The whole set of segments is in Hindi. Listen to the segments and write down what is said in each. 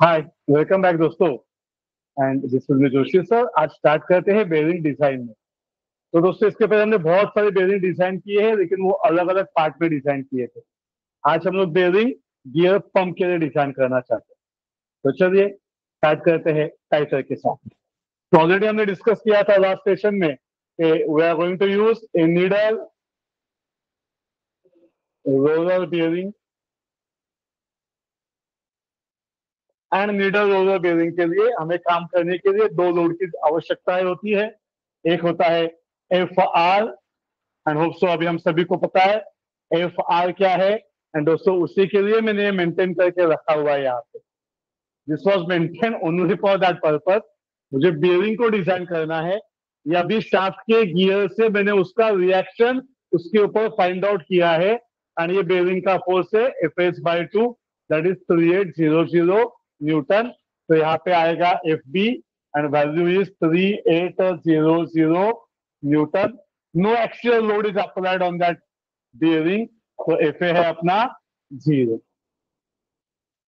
हाय, वेलकम बैक दोस्तों। And this is Joshi sir. आज स्टार्ट करते हैं बेयरिंग डिजाइन में। तो दोस्तों, इसके पहले हमने बहुत सारे बेयरिंग डिजाइन किए हैं, लेकिन वो अलग अलग पार्ट में डिजाइन किए थे। आज हम लोग बेयरिंग गियर पंप के लिए डिजाइन करना चाहते हैं। तो चलिए स्टार्ट करते हैं टाइटल के साथ। तो ऑलरेडी हमने डिस्कस किया था लास्ट सेशन में कि we are going to use a needle roller bearing and needle roller bearing के लिए हमें काम करने के लिए दो लोड की आवश्यकता होती है। एक होता है F R, and hope so अभी हम सभी को पता है एफ आर क्या है। एंड दोस्तों, उसी के लिए मैंने ये मेंटेन करके रखा हुआ है यहाँ पे। This was maintain only for that purpose. मुझे बियरिंग को डिजाइन करना है। या अभी शाफ्ट के गियर से मैंने उसका रिएक्शन उसके ऊपर फाइंड आउट किया है। एंड ये बेयरिंग का फोर्स है Fs/2, दैट इज 3800 न्यूटन। तो यहाँ पे आएगा F B and value is 3800 newton. No actual load is applied on that bearing. तो एफ है अपना 0।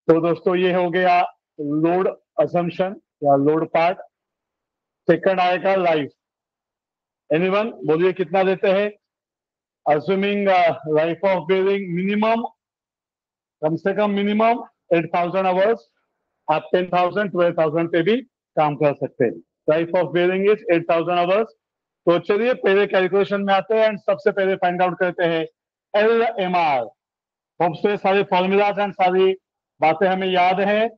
तो दोस्तों, ये हो गया लोड असम्पशन या लोड पार्ट। सेकंड आएगा लाइफ। एनीवन बोलिए कितना देते हैं? Assuming life of bearing minimum, कम से कम मिनिमम 8000 आवर्स। आप 10,000 12,000 पे भी काम कर सकते हैं। Life of bearing is 8000 hours. तो चलिए पहले कैलकुलेशन में आते हैं एंड सबसे पहले फाइंड आउट करते हैं एल एम आर। होप से सारे फॉर्मूलाज एंड सारी बातें हमें याद है।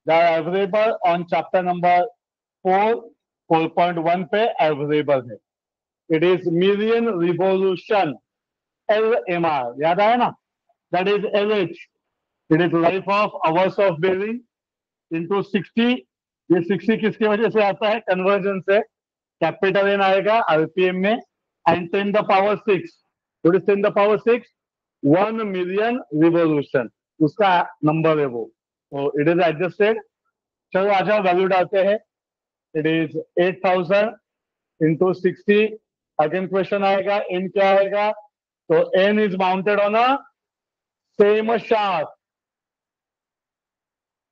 अवेलेबल ऑन चैप्टर नंबर 4.1 पे अवेलेबल है। It is million revolution. L M R याद आया ना? That is L H. It is life of hours of bearing into 60। ये 60 किसकी वजह से आता है? कन्वर्जन से। कैपिटल एन आएगा आरपीएम में and 10 the power 6। What is 10 the power 6? 1 million revolution उसका नंबर है वो। तो इट इज एडजस्टेड। चलो आ जाओ, वैल्यू डालते हैं। It is 8000 into 60। Again question आएगा, एन क्या आएगा? तो N is mounted on a same shaft.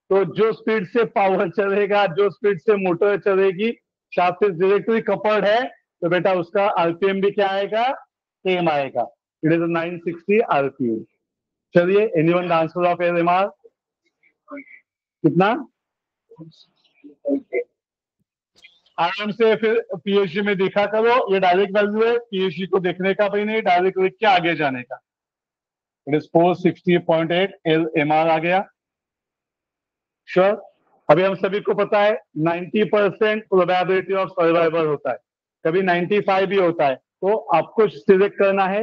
तो जो स्पीड से पावर चलेगा, जो स्पीड से मोटर चलेगी, शाफ्ट इज डायरेक्टली कपल्ड है, तो बेटा उसका आरपीएम भी क्या आएगा? सेम आएगा। It is 960 RPM. चलिए, anyone the answer of LMR कितना? आराम से फिर पीएचडी में देखा करो। ये डायरेक्ट वैल्यू है, पीएचडी को देखने का भी नहीं, डायरेक्ट लिख के आगे जाने का। इट इज 460.8 एलएमआर आ गया। श्योर। अभी हम सभी को पता है 90% प्रोबेबिलिटी ऑफ सर्वाइवल होता है, कभी 95 भी होता है। तो आपको सिलेक्ट करना है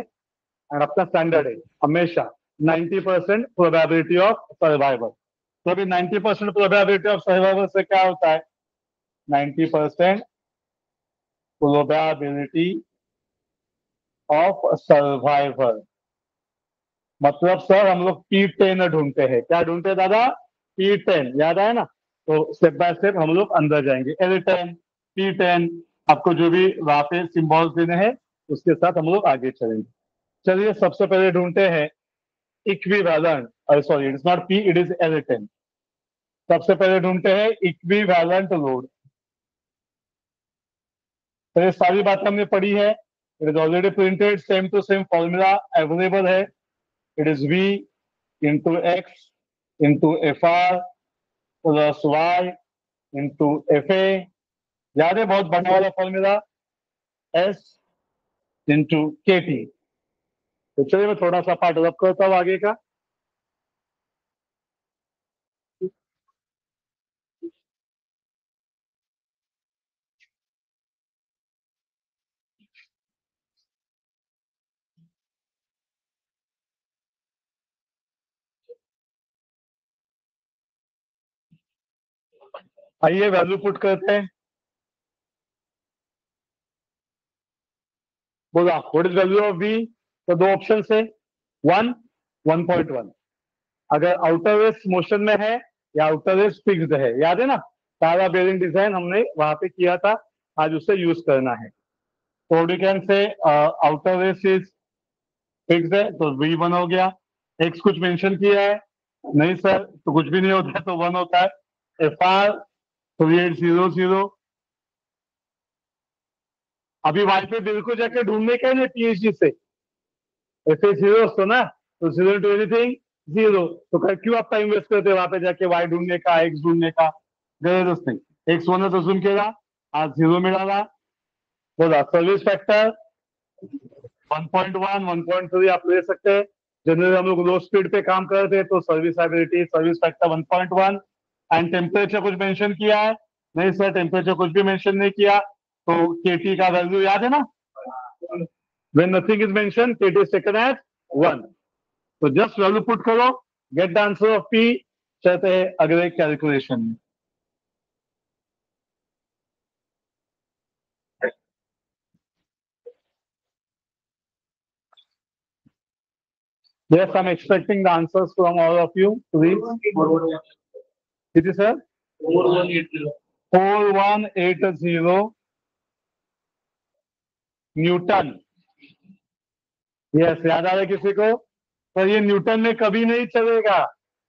और अपना स्टैंडर्ड है हमेशा 90% प्रोबेबिलिटी ऑफ सर्वाइवल। तो अभी 90% प्रोबेबिलिटी ऑफ सर्वाइवल से क्या होता है? 90% प्रोबेबिलिटी ऑफ सर्वाइवल मतलब सर हम लोग P10 ढूंढते हैं। क्या ढूंढते हैं दादा? P10 याद आया ना? तो स्टेप बाय स्टेप हम लोग अंदर जाएंगे। L10, P10, आपको जो भी वहां पे सिंबल्स देने हैं उसके साथ हम लोग आगे चलेंगे। चलिए सबसे पहले ढूंढते हैं equivalent, sorry it is not P, it is L10। सबसे पहले ढूंढते हैं इक्विवेलेंट लोड। तो ये सारी बातें हमने पढ़ी है। It is already printed, same to same formula available है। It is V into X into FR plus Y into FA। याद है बहुत बढ़ने वाला फॉर्मूला, S into KT। तो चलिए मैं थोड़ा सा पार्ट रब करता हूँ आगे का। आइए वैल्यू पुट करते हैं। बोला what is value of V? तो दो ऑप्शन है, 1, 1.1। अगर आउटर रेस मोशन में है या आउटर रेस फिक्स्ड है, याद है ना? सारा बेयरिंग डिजाइन हमने वहां पे किया था, आज उसे यूज करना है। तो we can say outer race is fixed है तो V1 हो गया। एक्स कुछ मेंशन किया है? नहीं सर, तो कुछ भी नहीं होता है तो 1 होता है। FR 3800. अभी वाई पे बिल को जाके ढूंढने का है पीएचडी से, ऐसे जीरो तो ना, तो जीरो टू एनीथिंग जीरो, तो क्यों आप टाइम वेस्ट करते वहां पे जाके वाई ढूंढने का, एक्स ढूंढने का, गरजच नाही. एक्स वन अजून केला, आज झिरो मिळाला. बोला सर्विस फैक्टर 1.1 1.3 आप ले सकते हैं. जनरली हम लोग लो स्पीड पे काम करते हैं तो serviceability service factor 1.1. And temperature कुछ मेंशन किया है? नहीं सर, टेम्परेचर कुछ भी मेंशन नहीं किया. तो केटी का वैल्यू याद है ना? When nothing is mentioned, KT is taken as 1. तो जस्ट वैल्यू पुट करो, get the answer of P. चलते हैं अगले कैलकुलेशन में. Yes, I'm expecting the answers from all of you. Please. It is sir? 4180 Newton. Yes, याद आ रहा है किसी को? पर ये न्यूटन में कभी नहीं चलेगा.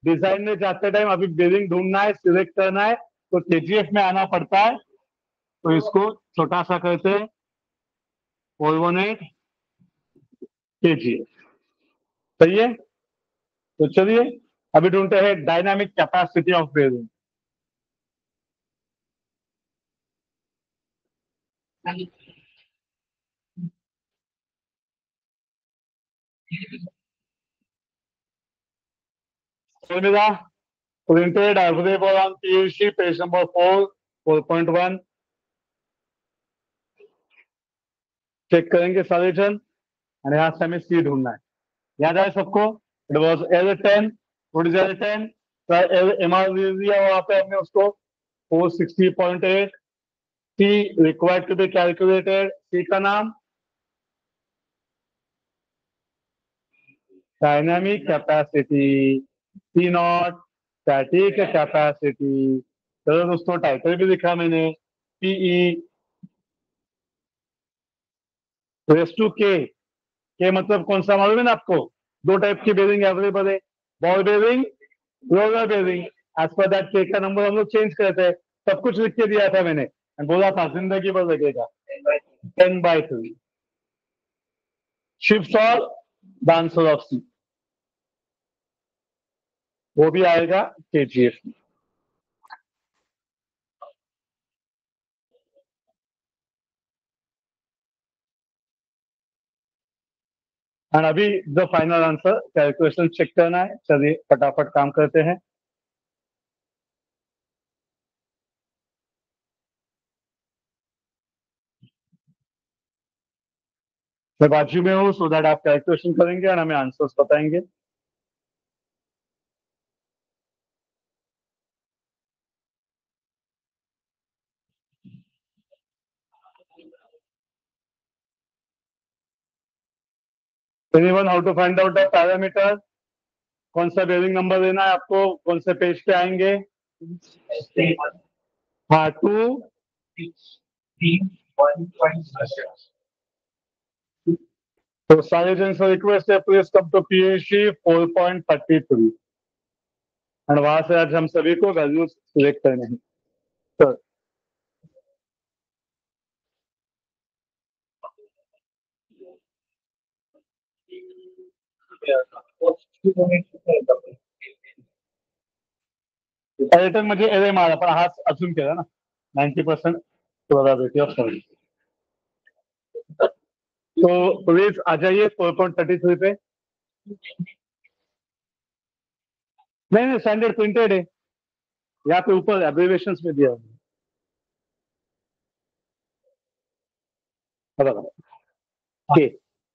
डिजाइन में जाते टाइम अभी बेरिंग ढूंढना है, सिलेक्ट करना है, तो केजीएफ में आना पड़ता है. तो इसको छोटा सा करते हैं 418 केजीएफ. सही है. तो चलिए अभी ढूंढते हैं dynamic capacity of bearing. formula printed available on PhD page number 4.1. Check करेंगे सॉल्यूशन और यहाँ से हमें सी ढूंढना है. याद आए सबको? It was L10. What is L10? MR दिया वहां पे हमने उसको 460.8. C required to be calculated. C का नाम dynamic capacity, C not static capacity. चलो दोस्तों टाइटल भी लिखा मैंने, पीई रेस टू के मतलब कौन सा मालूम है ना आपको? दो टाइप की बेरिंग अवेलेबल है, ball bearing, roller bearing. As per that के का नंबर हम लोग चेंज करते हैं. सब कुछ लिख के दिया था मैंने, बोला था जिंदगी भर लगेगा. 10/3 शिफ्ट और द आंसर ऑफ सी, वो भी आएगा केजीएफ में. एंड अभी the final answer calculation check करना है. चलिए फटाफट काम करते हैं. मैं बाजू में हूँ सो दैट आप कैलकुलेशन करेंगे और हमें आंसर्स बताएंगे. Anyone how to find out the parameter? कौन सा बेरिंग नंबर लेना है आपको? कौन से पेज पे आएंगे? हाँ 2. तो सारे जन से रिक्वेस्ट है प्लीज कम टू PhD 4.33 और वहां से आज हम सभी को वैल्यूज सिलेक्ट करने हैं. तो रिटर्न मुझे एरे मारा पण हाच अजून केला ना 90% प्रोबेबिलिटी ऑफ सर्विस. तो प्लीज आ जाइए 4.33 पे. नहीं स्टैंडर्ड प्रिंटेड है, यहाँ पे ऊपर एब्रिविएशंस में दिया है.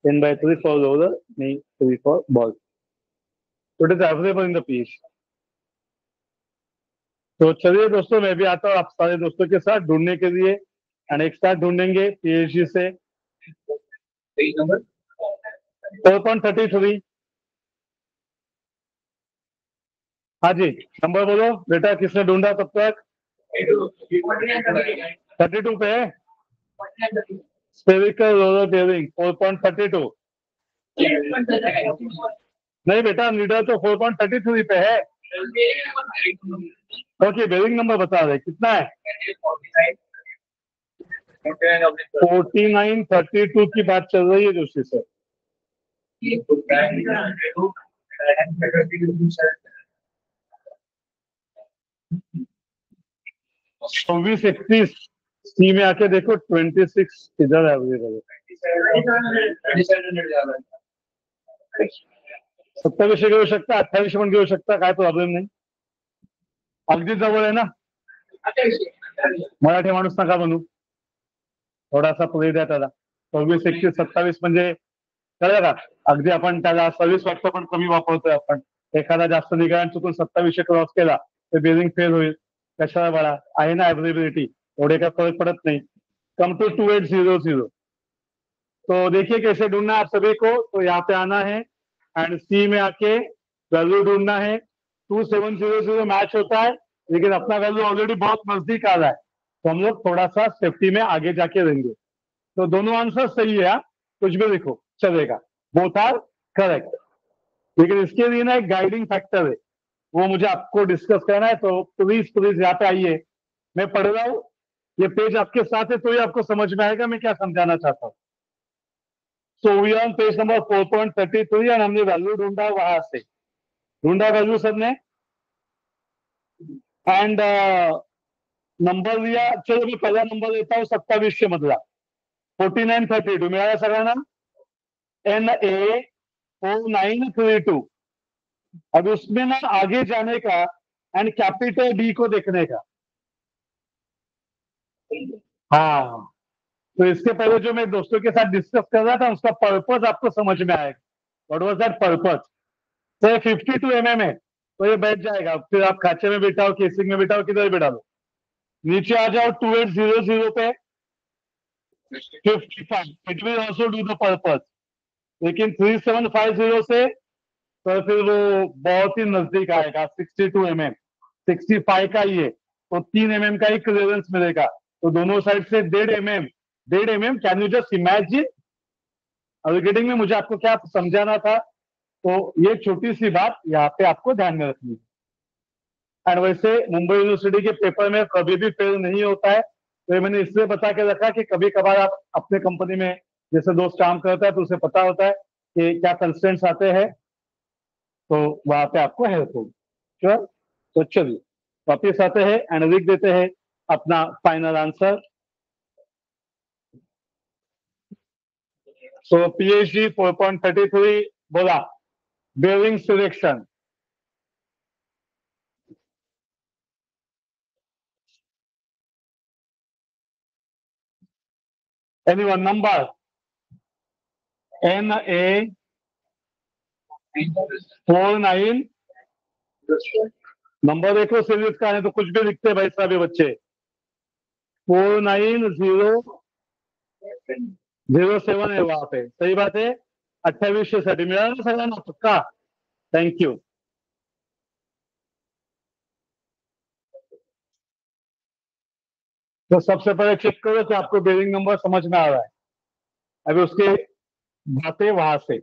10/3 for roller, नहीं 3 for ball. So it is available in the PhD. तो चलिए दोस्तों मैं भी आता हूँ आप सारे दोस्तों के साथ ढूंढने के लिए. एंड एक साथ ढूंढेंगे PhD से 4.33. हाँ जी नंबर बोलो बेटा, किसने ढूंढा तब तक? 32 पे है. Spherical roller bearing 4.32. नहीं बेटा नीडल तो 4.33 पे है. ओके, बेरिंग नंबर बता रहे कितना है? 4932 की बात चल रही है जोशी सर। 2431 सी में आके देखो 26 इधर अवेलेबल है। 27 घेऊ शकता, 28 पण घेऊ शकता, काय प्रॉब्लेम नाही, अगदी जवळ आहे ना। मराठी माणूस नका बनू, थोडासा पुढे द्या त्याला। 26, 31, 27 म्हणजे कळलं का? अगदी आपण त्याला 26 वाटतं पण कमी वापरतोय आपण। एखादा जास्त निघाला चुकून 27 क्रॉस केला तर बेरिंग फेल होईल। कशाला बळा, आहे ना अवेलेबिलिटी, एवढे का फर्क पड़त नहीं। Come to 2800। तो देखिए कैसे ढूंढना है आप सभी को। तो यहाँ पे आना है एंड सी में आके वैल्यू ढूंढना है। 2700 मैच होता है, लेकिन अपना वैल्यू ऑलरेडी बहुत नजदीक आ रहा है, तो हम लोग थोड़ा सा सेफ्टी में आगे जाके रहेंगे। तो दोनों आंसर सही है, कुछ भी लिखो चलेगा, बोथ आर करेक्ट। लेकिन इसके लिए ना एक गाइडिंग फैक्टर है, वो मुझे आपको डिस्कस करना है। तो प्लीज प्लीज यहाँ पे आइए, मैं पढ़ रहा हूँ, ये पेज आपके साथ है तो ही आपको समझ में आएगा मैं क्या समझाना चाहता हूँ। So we on page number 4.33 और हमने वैल्यू ढूंढा वहां से, ढूंढा वैल्यू सबने एंड नंबर लिया। चलो मैं पहला नंबर लेता हूँ 27 मधला 4932 मिळाला सगळ्यांना। NA4932। अब उसमें ना आगे जाने का एंड कैपिटल डी को देखने का। हाँ, तो इसके पहले जो मैं दोस्तों के साथ डिस्कस कर रहा था उसका पर्पस आपको समझ में आएगा। What was that purpose? Sir 52 mm है तो ये बैठ जाएगा, फिर आप खांचे में बिठाओ, केसिंग में बिठाओ, किधर भी बिठा लो। नीचे आ जाओ 2800 पे 55, it will also do the purpose. लेकिन 3750 से तो फिर वो बहुत ही नजदीक आएगा 62 mm, 65 का ही है तो 3 mm का ही क्लियरेंस मिलेगा। तो दोनों साइड से 1.5 mm। Can you just imagine? Getting में मुझे आपको क्या समझाना था, तो ये छोटी सी बात यहाँ पे आपको ध्यान में रखनी है। एंड वैसे मुंबई यूनिवर्सिटी के पेपर में कभी भी फेल नहीं होता है, तो ये मैंने इसलिए बता के रखा कि कभी कभार आप अपने कंपनी में जैसे दोस्त काम करता है तो उसे पता होता है कि क्या कंस्टेंट्स आते हैं, तो वहां पे आपको हेल्प होगी। श्योर? तो चलिए वापिस आते हैं एंड लिख देते हैं अपना फाइनल आंसर। सो PhD 4.33 बोला bearing selection. Anyone number? NA49 number देखो सीरीज का है तो कुछ भी लिखते भाई साहब बच्चे। 4907 है वहां पे, सही बात है। 2800 मिला ना सगळ्यांना पक्का? Thank you. तो सबसे पहले चेक करो कि आपको बेरिंग नंबर समझ में आ रहा है। अभी उसके बातें वहां से।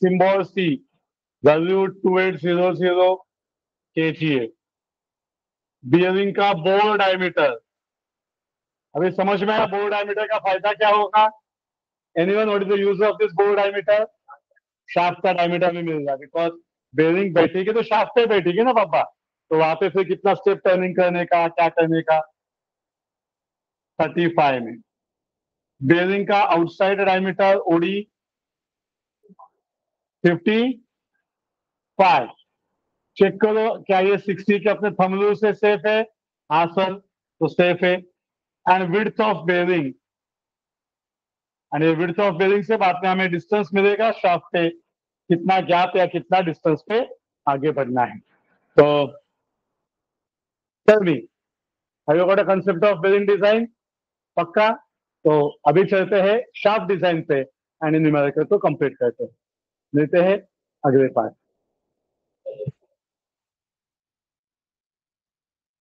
Symbol C, value 2800 kGA। Bearing का बोर डायमीटर, अभी समझ में आया बोर डायमीटर का फायदा क्या होगा? Anyone what is the use of this bore diameter? Shaft का डायमीटर भी मिल रहा है, बिकॉज बेरिंग बैठेगी तो शाफ्ट पे बैठेगी ना पापा, तो वहां पे फिर कितना स्टेप टर्निंग करने का, क्या करने का? 35 में। बेरिंग का आउटसाइड डायमीटर ओडी 55। चेक करो क्या ये 60 के अपने थंब रूल से सेफ है? हाँ सर, तो सेफ है। And width of bearing, and ये विड्थ ऑफ बेरिंग से बाद में हमें डिस्टेंस मिलेगा शाफ्ट पे, कितना गैप या कितना डिस्टेंस पे आगे बढ़ना है। तो tell me, have you got a concept of bearing design? पक्का? तो अभी चलते हैं शाफ्ट डिजाइन पे एंड न्यूमेरिकल को कंप्लीट करते हैं। लेते हैं अगले पार्ट।